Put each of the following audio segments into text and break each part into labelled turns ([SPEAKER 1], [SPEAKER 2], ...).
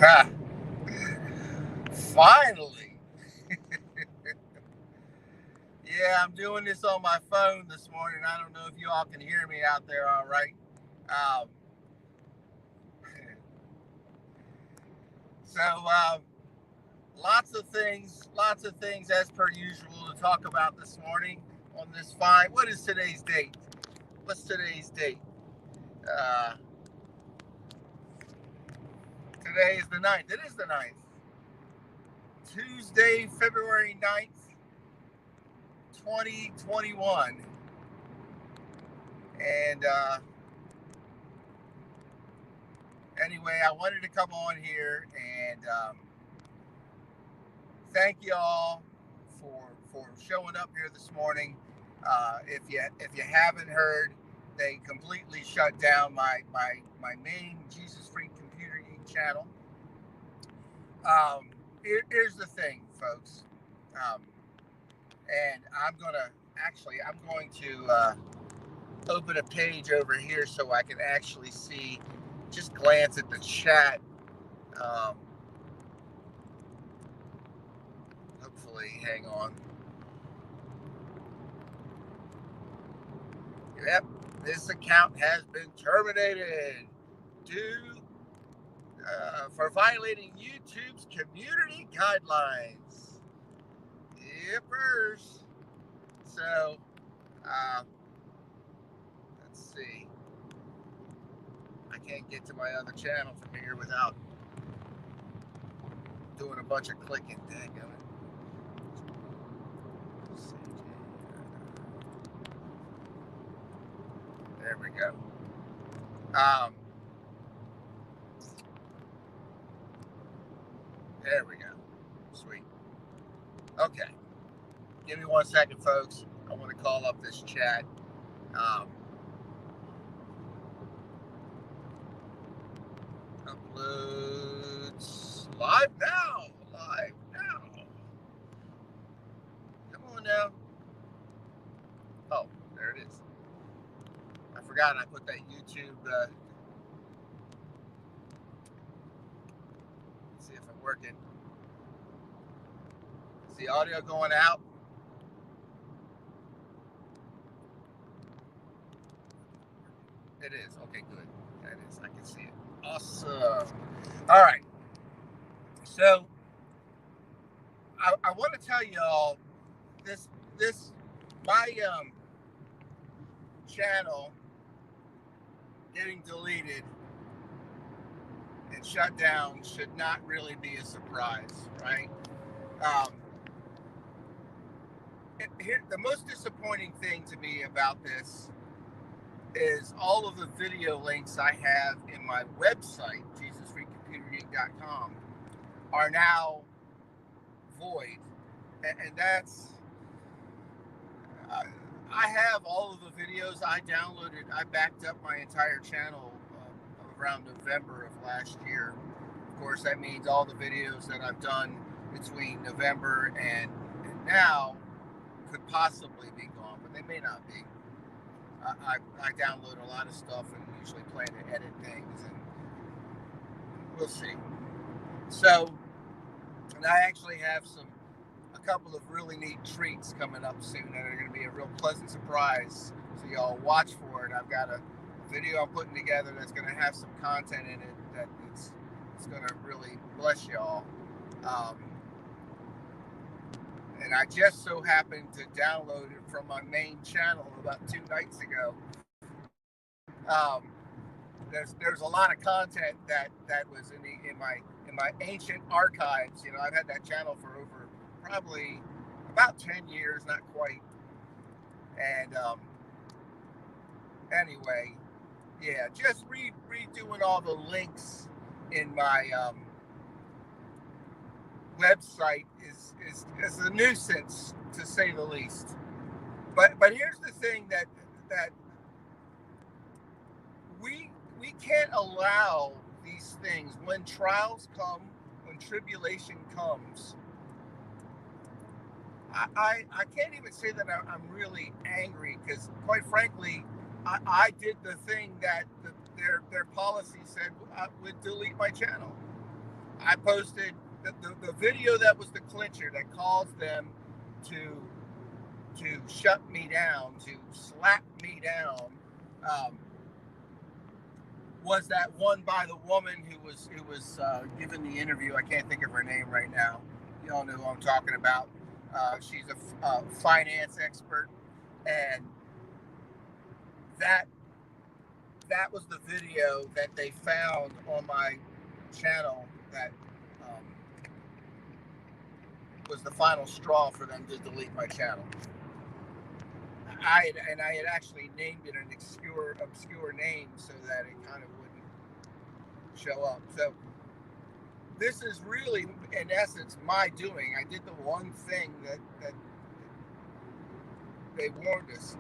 [SPEAKER 1] Ha! Finally. Yeah, I'm doing this on my phone this morning. I don't know if you all can hear me out there all right. Um, so, lots of things as per usual to talk about this morning on this fine. What is today's date? What's today's date? Uh, Today is the ninth. It is the ninth. Tuesday, February 9th, 2021. And anyway, I wanted to come on here and thank you all for showing up here this morning. If you haven't heard, they completely shut down my main Jesus Freak Computer Geek channel. Here's the thing, folks, um, and I'm going to open a page over here so I can actually see, just glance at the chat. Um, Hopefully, hang on. Yep, this account has been terminated due for violating YouTube's community guidelines. Yippers. So, uh, let's see. I can't get to my other channel from here without doing a bunch of clicking. Dang it. There we go. There we go. Sweet. Okay. Give me 1 second, folks. I want to call up this chat. Uploads live now. Live now. Come on now. Oh, there it is. I forgot I put that YouTube. Let's see if I'm working. Is the audio going out? It is. Okay, good. That is. I can see it. Awesome. All right. So I want to tell y'all this my channel getting deleted and shut down should not really be a surprise, right? Here, the most disappointing thing to me about this is all of the video links I have in my website, JesusFreakComputerGeek.com, are now void, and that's. I have all of the videos I downloaded. I backed up my entire channel around November of last year. Of course, that means all the videos that I've done between November and now could possibly be gone, but they may not be. I download a lot of stuff and usually plan to edit things, and we'll see. So, and I actually have a couple of really neat treats coming up soon that are going to be a real pleasant surprise. So y'all watch for it. I've got a video I'm putting together that's going to have some content in it that it's going to really bless y'all. And I just so happened to download it from my main channel about 2 nights ago. There's a lot of content that was in my ancient archives. You know, I've had that channel for over probably about 10 years, not quite. And anyway, yeah, just redoing all the links in my website is a nuisance, to say the least. But here's the thing that we can't allow these things when trials come, when tribulation comes. I can't even say that I'm really angry, because quite frankly, I did the thing that their policy said would delete my channel. I posted the video that was the clincher that caused them to shut me down, to slap me down, um, was that one by the woman who was giving the interview. I can't think of her name right now. You all know who I'm talking about. She's a finance expert, and that was the video that they found on my channel that um, was the final straw for them to delete my channel. I had actually named it an obscure name so that it kind of wouldn't show up. So this is really, in essence, my doing. I did the one thing that they warned us.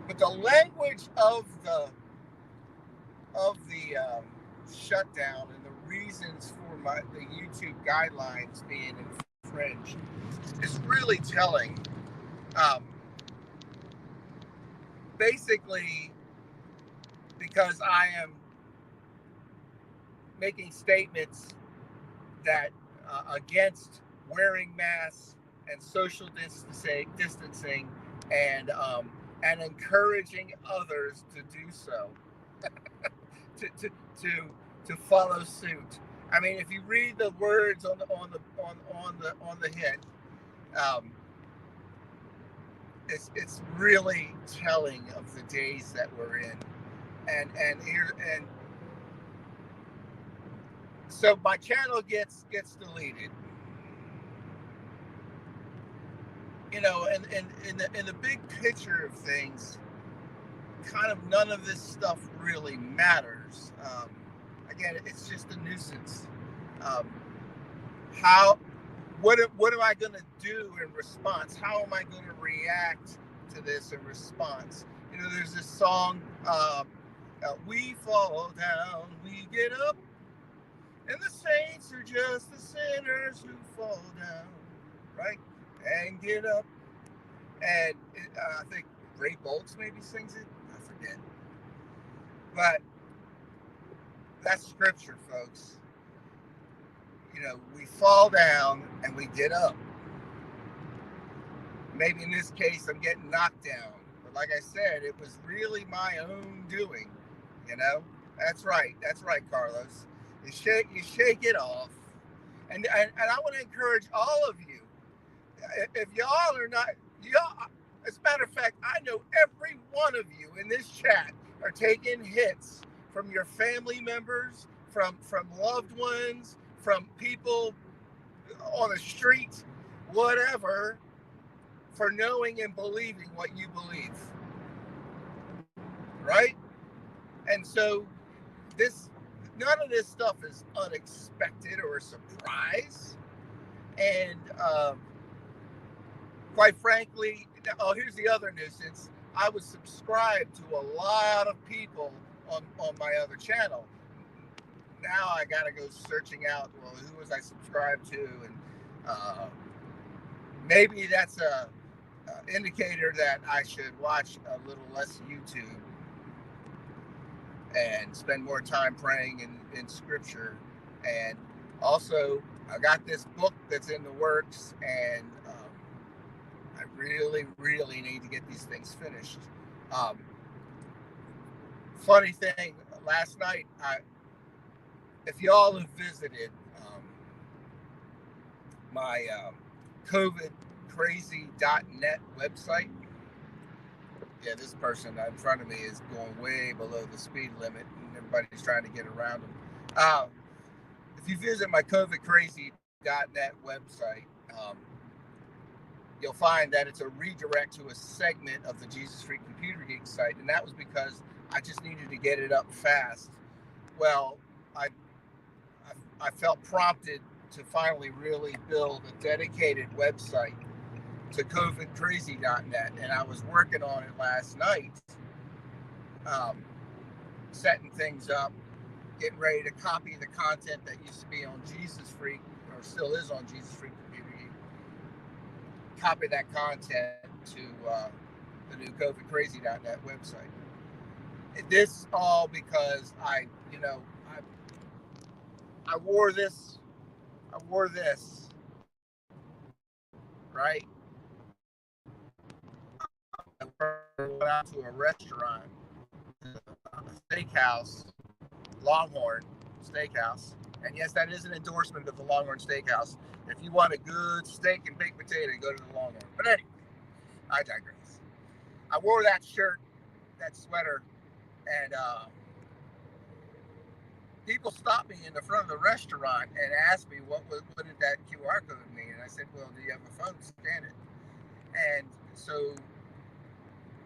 [SPEAKER 1] But the language of the shutdown and the reasons for the YouTube guidelines being infringed is really telling. Basically, because I am making statements that against wearing masks and social distancing and encouraging others to do so, to follow suit. I mean, if you read the words on the hit, it's really telling of the days that we're in, and so my channel gets deleted. You know, and in the big picture of things, kind of none of this stuff really matters. Again, it's just a nuisance. What am I going to do in response? How am I going to react to this in response? You know, there's this song, we fall down, we get up, and the saints are just the sinners who fall down, right? And get up. And I think Ray Boltz maybe sings it. I forget. But that's scripture, folks. You know, we fall down and we get up. Maybe in this case, I'm getting knocked down. But like I said, it was really my own doing. You know, that's right, Carlos. You shake it off. And I want to encourage all of you. If y'all are not, as a matter of fact, I know every one of you in this chat are taking hits from your family members, from loved ones, from people on the street, whatever, for knowing and believing what you believe. Right? And so none of this stuff is unexpected or a surprise. And quite frankly, here's the other nuisance. I was subscribed to a lot of people on my other channel. Now I got to go searching out, well, who was I subscribed to? And maybe that's a indicator that I should watch a little less YouTube and spend more time praying in scripture. And also, I got this book that's in the works, and I really, really need to get these things finished. Funny thing, last night, if y'all have visited my covidcrazy.net website, yeah, this person in front of me is going way below the speed limit, and everybody's trying to get around them. If you visit my covidcrazy.net website, you'll find that it's a redirect to a segment of the Jesus Freak Computer Geek site, and that was because I just needed to get it up fast. Well, I felt prompted to finally really build a dedicated website to covidcrazy.net, and I was working on it last night, setting things up, getting ready to copy the content that used to be on Jesus Freak, or still is on Jesus Freak Computer Geek, copy that content to the new covidcrazy.net website. This all because I wore this I wore this, right? I went out to a restaurant, a steakhouse, Longhorn Steakhouse. And yes, that is an endorsement of the Longhorn Steakhouse. If you want a good steak and baked potato, go to the Longhorn. But anyway, I digress. I wore that shirt, that sweater, and people stopped me in the front of the restaurant and asked me what did that QR code mean. And I said, well, do you have a phone? Scan it. And so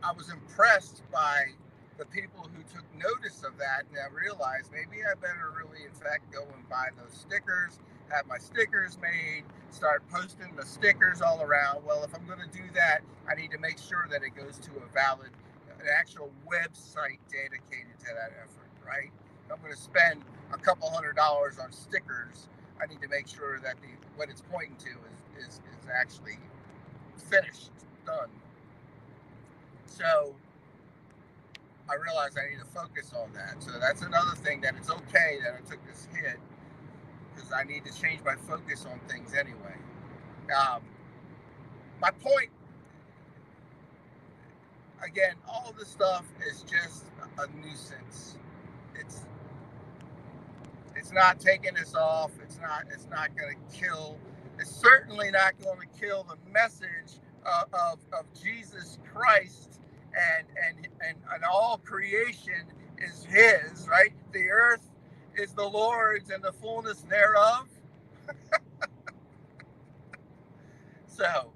[SPEAKER 1] I was impressed by the people who took notice of that, and I realized maybe I better really, in fact, go and buy those stickers, have my stickers made, start posting the stickers all around. Well, if I'm going to do that, I need to make sure that it goes to an actual website dedicated to that effort, right? If I'm going to spend a couple $100 on stickers, I need to make sure that what it's pointing to is actually finished, done. So I realized I need to focus on that. So that's another thing, that it's okay that I took this hit, because I need to change my focus on things anyway. My point, again, all this stuff is just a nuisance. It's not taking us off. It's not going to kill. It's certainly not going to kill the message of Jesus Christ, and all creation is His, right? The earth is the Lord's and the fullness thereof. So,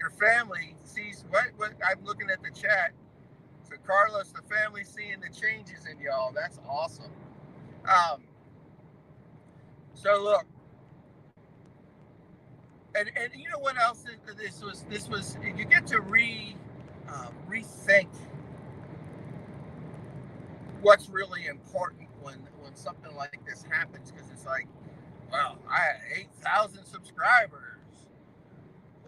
[SPEAKER 1] your family sees what I'm looking at the chat. So, Carlos, the family seeing the changes in y'all. That's awesome. So look, and you know what else? This was you get to rethink what's really important when something like this happens, because it's like, well, I had 8,000 subscribers.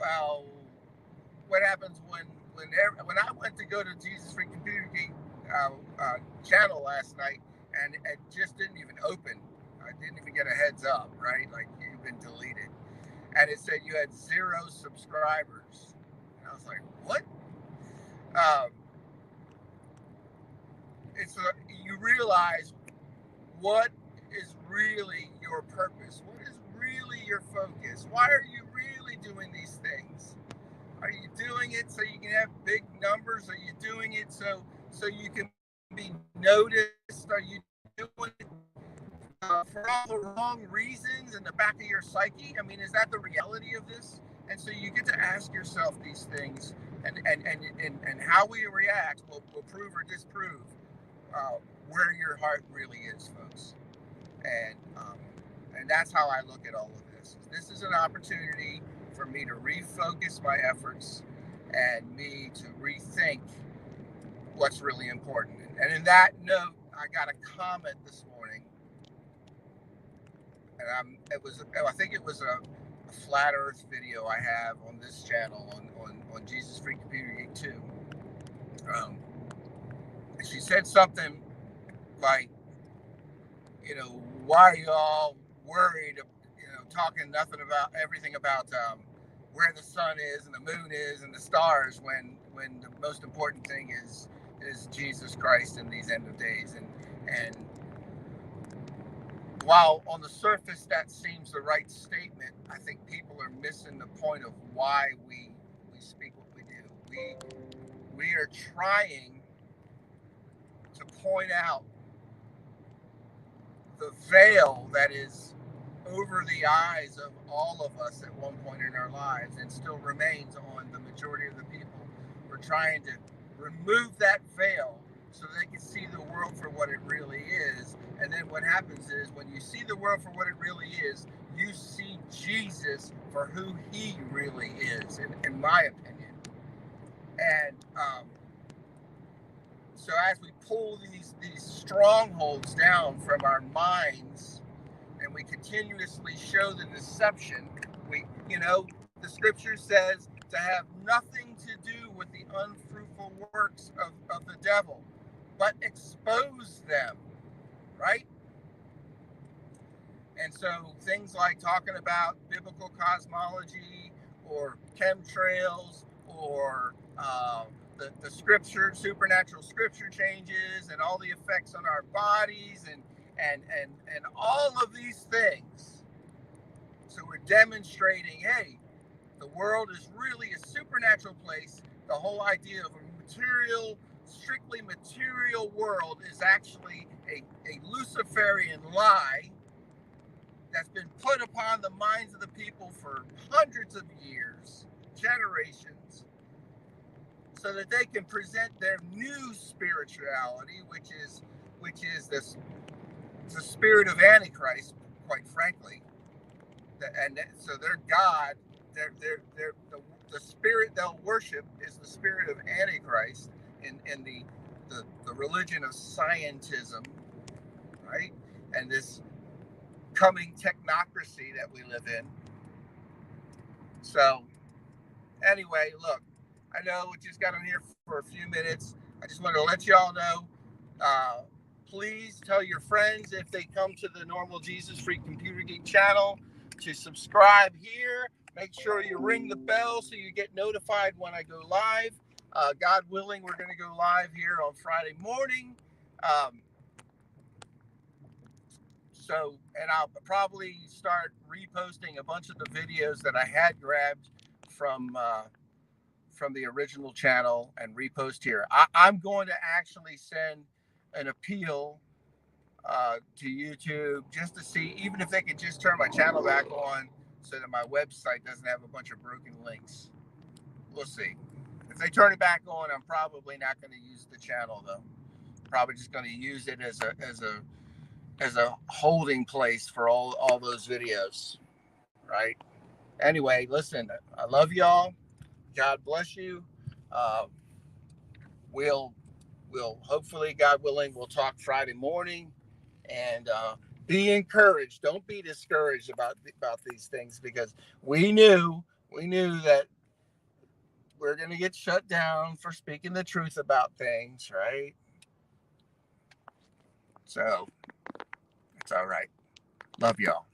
[SPEAKER 1] Well, what happens when I went to go to Jesus Free Computer Geek channel last night, and it just didn't even open. I didn't even get a heads up, right? Like, you've been deleted. And it said you had 0 subscribers. And I was like, what? You realize what is really your purpose? What is really your focus? Why are you really doing these things? Are you doing it so you can have big numbers? Are you doing it so you can be noticed? Are you doing it for all the wrong reasons in the back of your psyche? I mean, is that the reality of this? And so you get to ask yourself these things, and how we react will prove or disprove where your heart really is, folks. And that's how I look at all of this. This is an opportunity for me to refocus my efforts and me to rethink what's really important. And in that note, I got a comment this morning, and I think it was a flat Earth video I have on this channel on Jesus Free Computer Geek 2. She said something like, why are you all worried, talking nothing about everything about where the sun is and the moon is and the stars, when the most important thing is Jesus Christ in these end of days. And while on the surface that seems the right statement, I think people are missing the point of why we speak what we do. We are trying to point out the veil that is over the eyes of all of us at one point in our lives, and still remains on the majority of the people. We're trying to remove that veil so they can see the world for what it really is. And then what happens is, when you see the world for what it really is, you see Jesus for who He really is, in my opinion. And so as we pull these strongholds down from our minds, and we continuously show the deception, the scripture says to have nothing to do with the unfruitful works of the devil, but expose them, right? And so things like talking about biblical cosmology or chemtrails or the scripture, supernatural scripture changes and all the effects on our bodies and all of these things. So we're demonstrating, hey, the world is really a supernatural place. The whole idea of a material, strictly material world is actually a Luciferian lie that's been put upon the minds of the people for hundreds of years, generations, so that they can present their new spirituality, which is this the spirit of Antichrist, quite frankly. And so their God, the spirit they'll worship is the spirit of Antichrist in the religion of scientism, right? And this coming technocracy that we live in. So anyway, look, I know we just got on here for a few minutes. I just wanted to let you all know. Please tell your friends if they come to the Normal Jesus Freak Computer Geek channel to subscribe here. Make sure you ring the bell so you get notified when I go live. God willing, we're going to go live here on Friday morning. And I'll probably start reposting a bunch of the videos that I had grabbed from the original channel and repost here. I'm going to actually send an appeal to YouTube just to see, even if they could just turn my channel back on so that my website doesn't have a bunch of broken links. We'll see. If they turn it back on, I'm probably not going to use the channel though. Probably just going to use it as a holding place for all those videos, right? Anyway, listen, I love y'all. God bless you. We'll hopefully, God willing, we'll talk Friday morning, and be encouraged. Don't be discouraged about these things, because we knew that we're going to get shut down for speaking the truth about things, right? So it's all right. Love y'all.